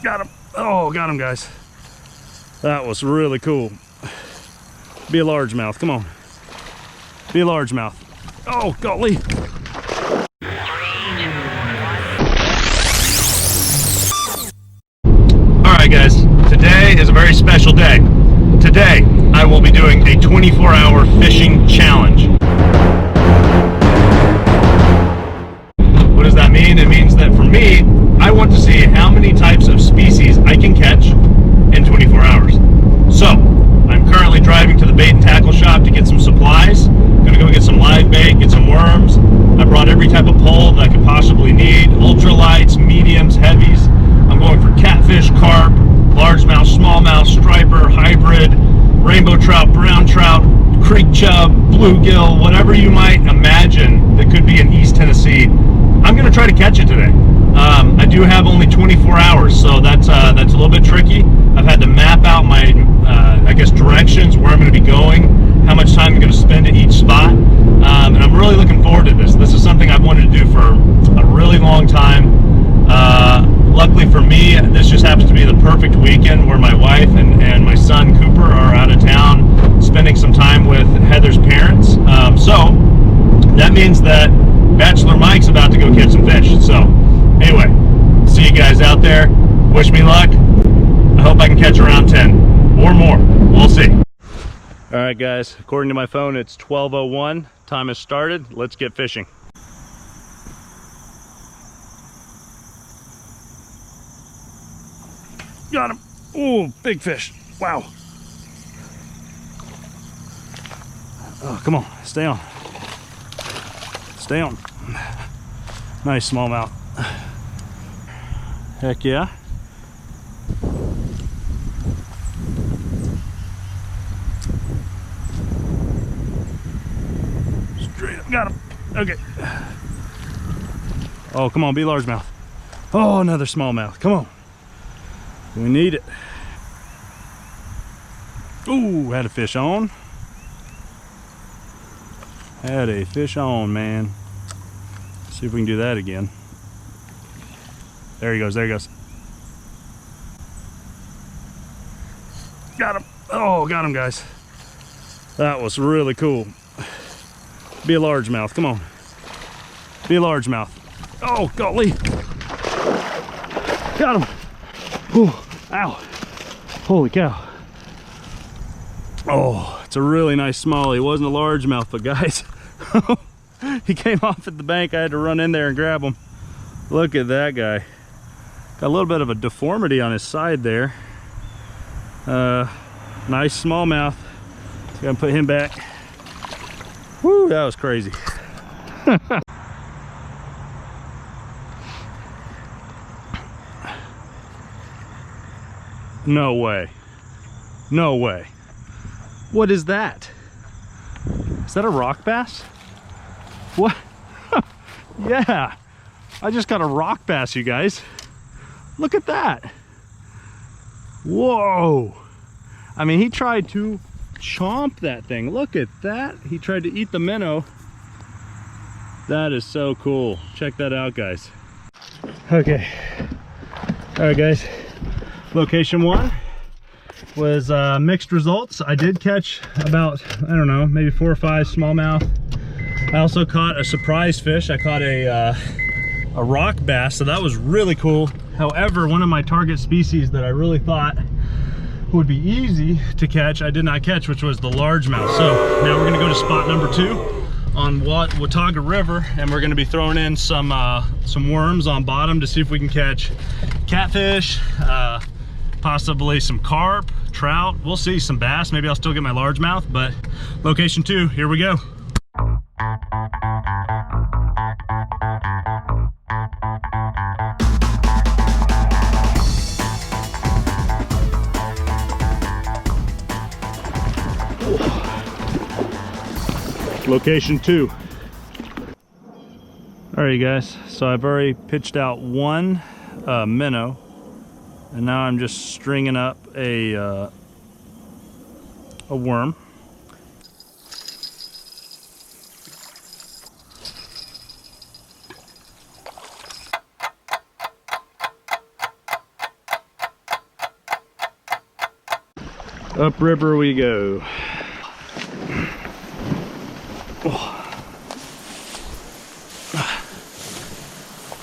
Got him. Oh, got him, guys. That was really cool. Be a largemouth. Come on. Be a largemouth. Oh, golly. All right, guys. Today is a very special day. Today, I will be doing a 24-hour fishing challenge. What does that mean? It means that for me, I want to see how many types of species I can catch in 24 hours. So, I'm currently driving to the bait and tackle shop to get some supplies. I'm gonna go get some live bait, get some worms. I brought every type of pole that I could possibly need. Ultralights, mediums, heavies. I'm going for catfish, carp, largemouth, smallmouth, striper, hybrid, rainbow trout, brown trout, creek chub, bluegill, whatever you might imagine that could be in East Tennessee. I'm going to try to catch it today. I do have only 24 hours, so that's a little bit tricky. I've had to map out my, I guess, directions, where I'm going to be going, how much time I'm going to spend at each spot, and I'm really looking forward to this. This is something I've wanted to do for a really long time. Luckily for me, this just happens to be the perfect weekend where my wife and my son Cooper are out of town spending some time with Heather's parents. So that means that Bachelor Mike's about to go catch some fish. So anyway, see you guys out there. Wish me luck. I hope I can catch around 10 or more. We'll see. All right, guys, according to my phone, it's 12:01. Time has started. Let's get fishing. Got him. Oh, big fish. Wow. Oh, come on. Stay on. Stay on. Nice smallmouth. Heck yeah. Straight up. Got him. Okay. Oh, come on. Be largemouth. Oh, another smallmouth. Come on. We need it. Ooh, had a fish on. Had a fish on, man. See if we can do that again. There he goes, there he goes. Got him. Oh, got him, guys. That was really cool. Be a largemouth, come on. Be a largemouth. Oh, golly. Got him. Ooh, ow. Holy cow. Oh, it's a really nice smallie. It wasn't a largemouth, but guys, he came off at the bank. I had to run in there and grab him. Look at that guy. Got a little bit of a deformity on his side there. Nice smallmouth. So gonna put him back. Woo, that was crazy. No way. No way. What is that? Is that a rock bass? What? Yeah. I just got a rock bass, you guys. Look at that. Whoa. I mean, he tried to chomp that thing. Look at that. He tried to eat the minnow. That is so cool. Check that out, guys. Okay. All right, guys. Location one was mixed results. I did catch about, I don't know, maybe 4 or 5 smallmouth. I also caught a surprise fish. I caught a rock bass, so that was really cool. However, one of my target species that I really thought would be easy to catch, I did not catch, which was the largemouth. So now we're gonna go to spot number 2 on Watauga River, and we're gonna be throwing in some worms on bottom to see if we can catch catfish, possibly some carp, trout. We'll see, some bass. Maybe I'll still get my largemouth, but location 2, here we go. Location 2. All right, you guys, so I've already pitched out one minnow, and now I'm just stringing up a worm. Upriver we go.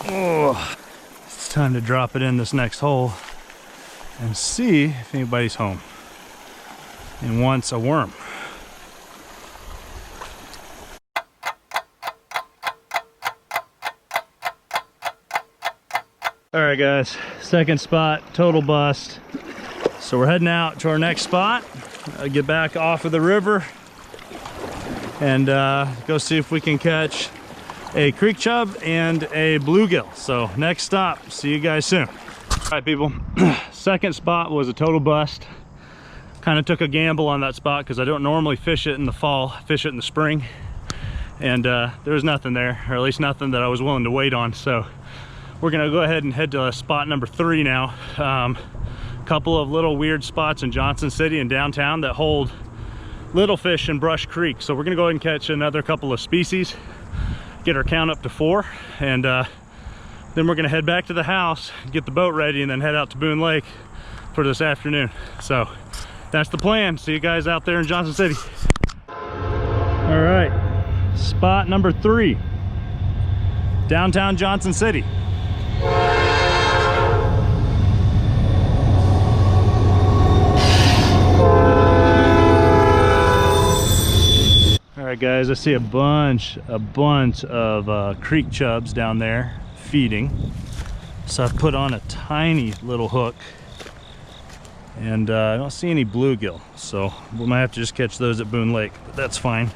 Oh. It's time to drop it in this next hole and see if anybody's home and wants a worm. All right guys, second spot, total bust. So we're heading out to our next spot, get back off of the river and go see if we can catch a creek chub and a bluegill. So next stop, see you guys soon. All right people, second spot was a total bust. Kind of took a gamble on that spot because I don't normally fish it in the fall, fish it in the spring. And there was nothing there, or at least nothing that I was willing to wait on. So we're gonna go ahead and head to spot number 3 now. Couple of little weird spots in Johnson City and downtown that hold little fish in Brush Creek. So we're gonna go ahead and catch another couple of species, get our count up to 4, and then we're gonna head back to the house, get the boat ready, and then head out to Boone Lake for this afternoon. So that's the plan. See you guys out there in Johnson City. All right, spot number 3, downtown Johnson City. All right guys, I see a bunch of creek chubs down there feeding. So I've put on a tiny little hook, and I don't see any bluegill, so we might have to just catch those at Boone Lake, but that's fine.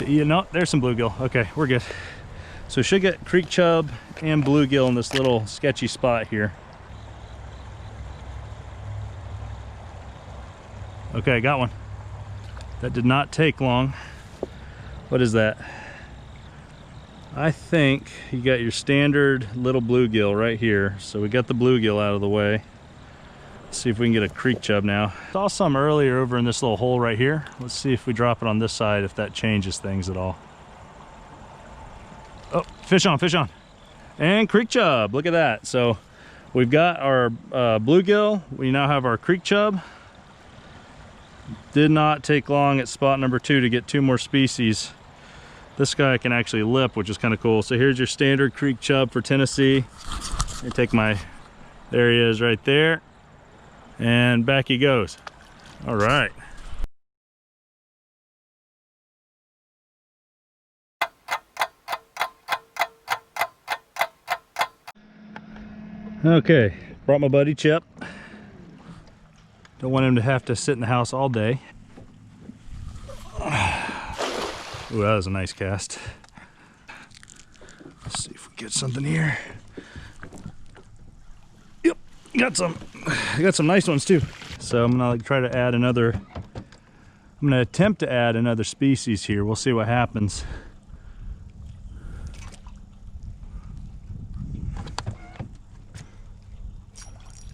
You know, there's some bluegill. Okay, we're good. So we should get creek chub and bluegill in this little sketchy spot here. Okay, got one. That did not take long. What is that? I think you got your standard little bluegill right here. So we got the bluegill out of the way. Let's see if we can get a creek chub now. Saw some earlier over in this little hole right here. Let's see if we drop it on this side, if that changes things at all. Oh, fish on, fish on. And creek chub, look at that. So we've got our bluegill. We now have our creek chub. Did not take long at spot number 2 to get 2 more species. This guy can actually lip, which is kind of cool. So here's your standard creek chub for Tennessee. Let me take my, there he is right there. And back he goes. All right. Okay, brought my buddy Chip. Don't want him to have to sit in the house all day. Ooh, that was a nice cast. Let's see if we get something here. Yep, got some. I got some nice ones too. So I'm gonna try to add another. I'm gonna attempt to add another species here. We'll see what happens.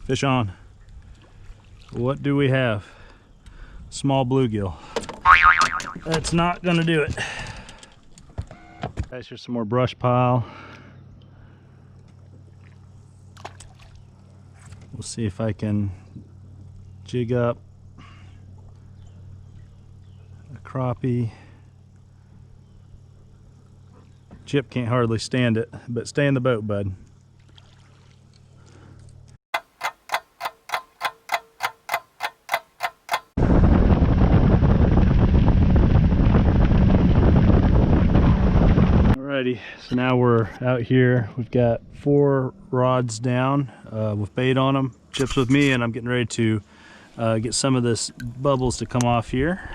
Fish on. What do we have? Small bluegill. That's not gonna do it. Guys, here's some more brush pile. We'll see if I can jig up a crappie. Chip can't hardly stand it, but stay in the boat, bud. So now we're out here. We've got 4 rods down with bait on them. Chip's with me, and I'm getting ready to get some of this bubbles to come off here.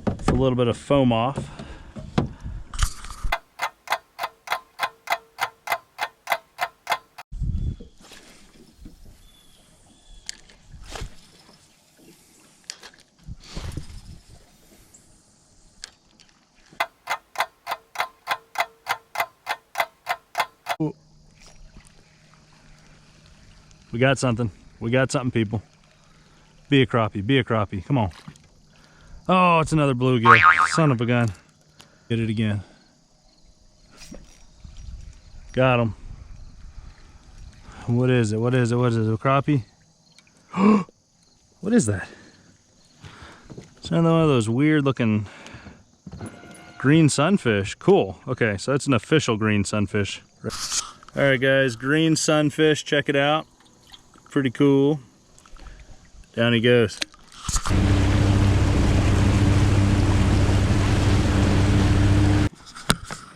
It's a little bit of foam off. We got something. We got something, people. Be a crappie. Be a crappie. Come on. Oh, it's another bluegill. Son of a gun. Get it again. Got him. What is it? What is it? What is it? A crappie? What is that? It's another one of those weird looking green sunfish. Cool. Okay, so that's an official green sunfish. All right, guys, green sunfish. Check it out. Pretty cool. Down he goes.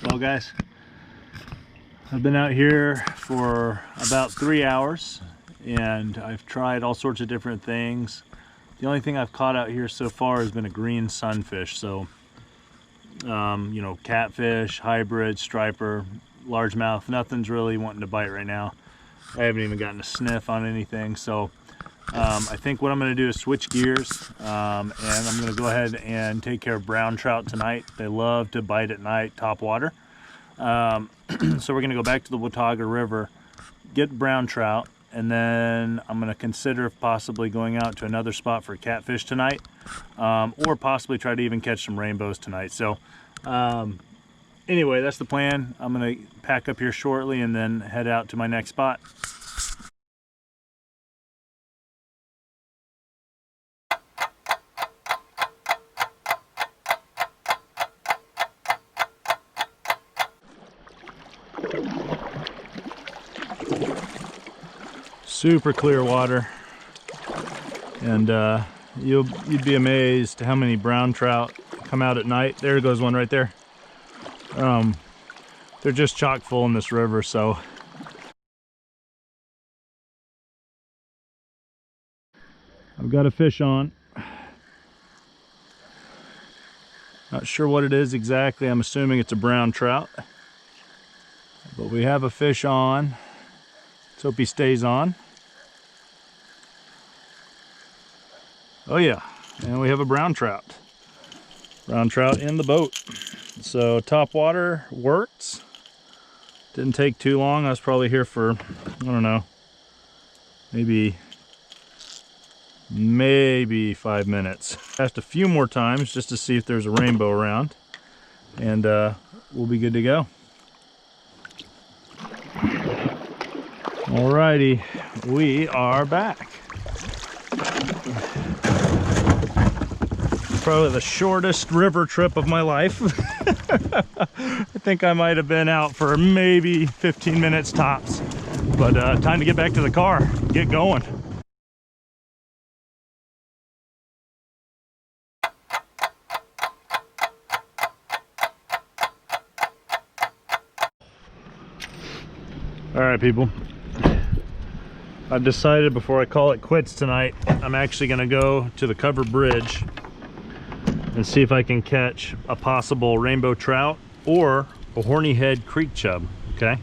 Well, guys, I've been out here for about 3 hours and I've tried all sorts of different things. The only thing I've caught out here so far has been a green sunfish. So, you know, catfish, hybrid, striper, largemouth, nothing's really wanting to bite right now. I haven't even gotten a sniff on anything. So I think what I'm going to do is switch gears and I'm going to go ahead and take care of brown trout tonight. They love to bite at night, top water. So we're going to go back to the Watauga River, get brown trout, and then I'm going to consider possibly going out to another spot for catfish tonight, or possibly try to even catch some rainbows tonight. So anyway, that's the plan. I'm going to pack up here shortly and then head out to my next spot. Super clear water, and you'd be amazed how many brown trout come out at night. There goes one right there. They're just chock full in this river. So I've got a fish on. Not sure what it is exactly. I'm assuming it's a brown trout, but we have a fish on. Let's hope he stays on. Oh yeah, and we have a brown trout. Brown trout in the boat. So top water worked. Didn't take too long. I was probably here for, I don't know, maybe 5 minutes. Asked a few more times just to see if there's a rainbow around, and we'll be good to go. Alrighty, we are back. Probably the shortest river trip of my life. I think I might have been out for maybe 15 minutes tops, but time to get back to the car, get going. All right, people, I've decided before I call it quits tonight, I'm actually gonna go to the covered bridge and see if I can catch a possible rainbow trout or a horny head creek chub. Okay.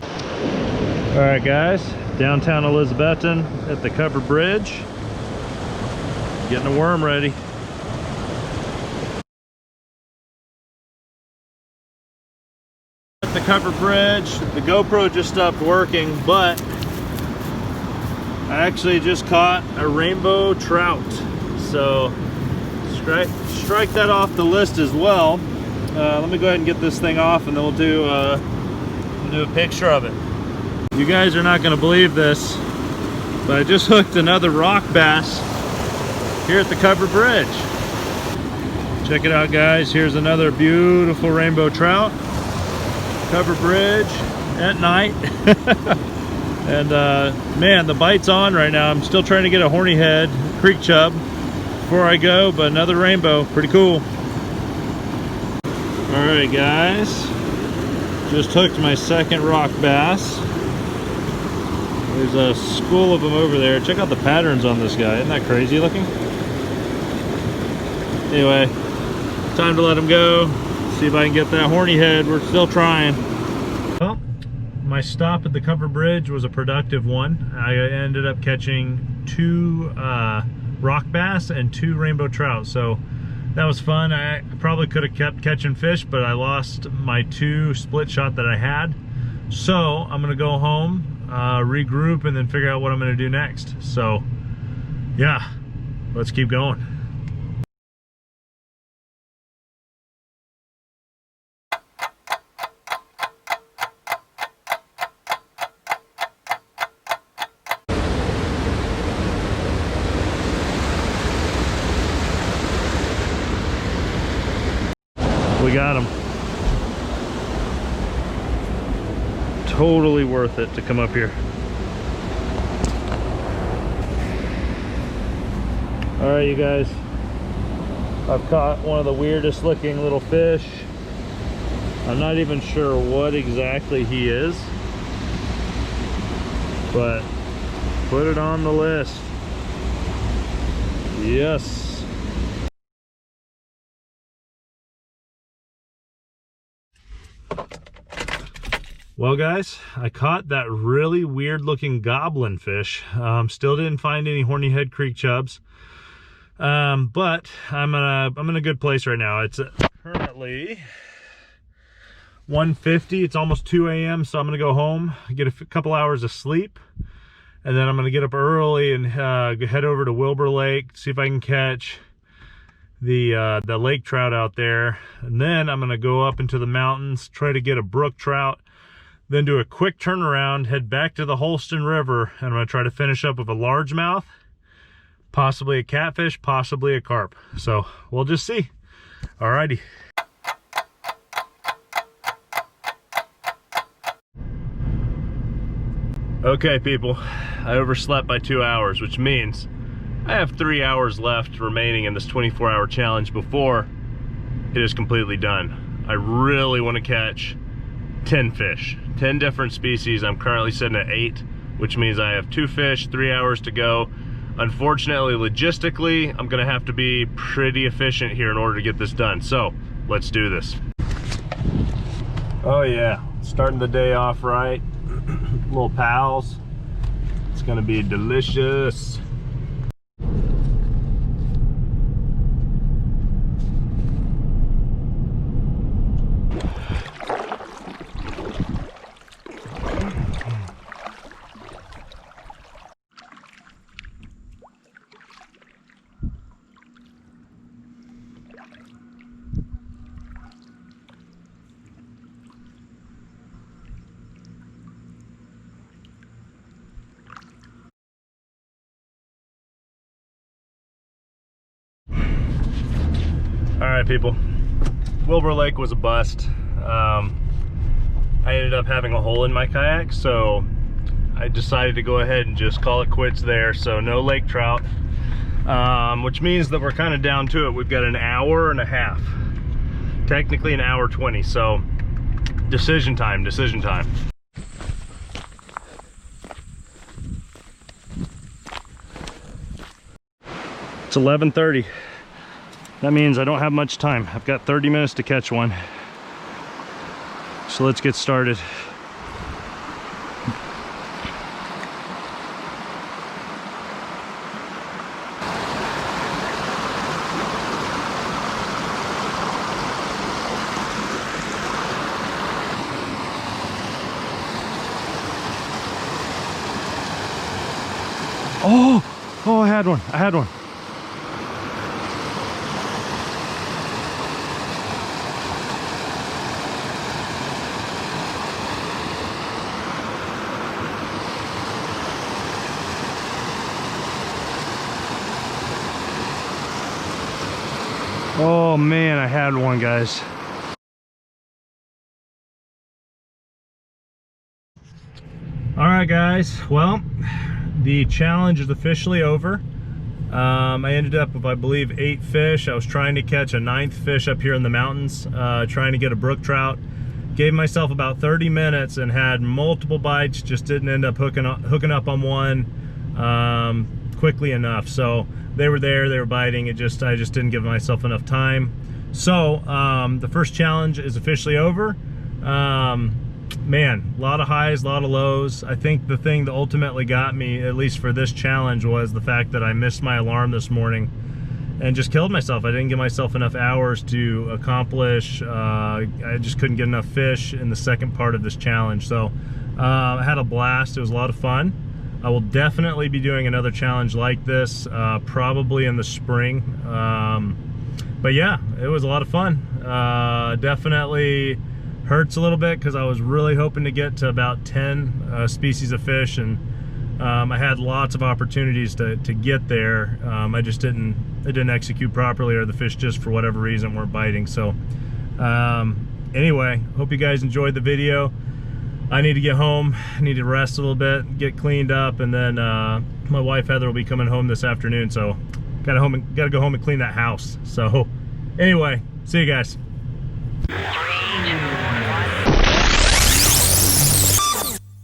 All right, guys, downtown Elizabethton at the covered bridge, getting a worm ready. At the covered bridge, the GoPro just stopped working, but I actually just caught a rainbow trout. So strike that off the list as well. Let me go ahead and get this thing off and then we'll do a picture of it. You guys are not going to believe this, but I just hooked another rock bass here at the covered bridge. Check it out, guys. Here's another beautiful rainbow trout. Covered bridge at night. And man, the bite's on right now. I'm still trying to get a horny head creek chub before I go, but another rainbow, pretty cool. All right, guys, just hooked my second rock bass. There's a school of them over there. Check out the patterns on this guy. Isn't that crazy looking? Anyway, time to let him go. See if I can get that horny head. We're still trying. Well, my stop at the covered bridge was a productive one. I ended up catching 2 rock bass and 2 rainbow trout, so that was fun. I probably could have kept catching fish, but I lost my 2 split shot that I had. So I'm gonna go home, regroup, and then figure out what I'm gonna do next. So yeah, let's keep going. got him. Totally worth it to come up here. All right, you guys. I've caught one of the weirdest looking little fish. I'm not even sure what exactly he is, but put it on the list. Yes. Well guys, I caught that really weird looking goblin fish. Still didn't find any horny head creek chubs. But I'm in a good place right now. It's currently 1:50. It's almost 2 a.m. So I'm gonna go home, get a couple hours of sleep, and then I'm gonna get up early and head over to Wilbur Lake, see if I can catch the lake trout out there. And then I'm gonna go up into the mountains, try to get a brook trout, then do a quick turnaround, head back to the Holston River, and I'm gonna try to finish up with a largemouth. Possibly a catfish, possibly a carp. So we'll just see. Alrighty. Okay, people, I overslept by 2 hours, which means I have 3 hours left remaining in this 24-hour challenge before it is completely done. I really want to catch 10 fish, 10 different species. I'm currently sitting at 8, which means I have 2 fish, 3 hours to go. Unfortunately, logistically, I'm gonna have to be pretty efficient here in order to get this done. So let's do this. Oh yeah, starting the day off right. Little pals. It's gonna be delicious. All right, people. Wilbur Lake was a bust. I ended up having a hole in my kayak, so I decided to go ahead and just call it quits there. So no lake trout, which means that we're kind of down to it. We've got an hour and a half, technically an hour 20. So decision time, decision time. It's 11:30. That means I don't have much time. I've got 30 minutes to catch one. So let's get started. Oh, I had one. I had one. Oh man, I had one, guys. All right, guys. Well, the challenge is officially over. I ended up with, I believe, 8 fish. I was trying to catch a 9th fish up here in the mountains, trying to get a brook trout. Gave myself about 30 minutes and had multiple bites. Just didn't end up hooking up on one quickly enough. So they were there, they were biting. I just didn't give myself enough time. So the first challenge is officially over. Man, a lot of highs, a lot of lows. I think the thing that ultimately got me, at least for this challenge, was the fact that I missed my alarm this morning and just killed myself. I didn't give myself enough hours to accomplish. I just couldn't get enough fish in the second part of this challenge. So I had a blast. It was a lot of fun. I will definitely be doing another challenge like this, probably in the spring. But yeah, it was a lot of fun. Definitely hurts a little bit because I was really hoping to get to about 10 species of fish, and I had lots of opportunities to get there. I just didn't execute properly, or the fish just for whatever reason weren't biting. So Anyway, hope you guys enjoyed the video. I need to get home. I need to rest a little bit, get cleaned up, and then my wife Heather will be coming home this afternoon, so gotta go home and clean that house. So anyway, see you guys.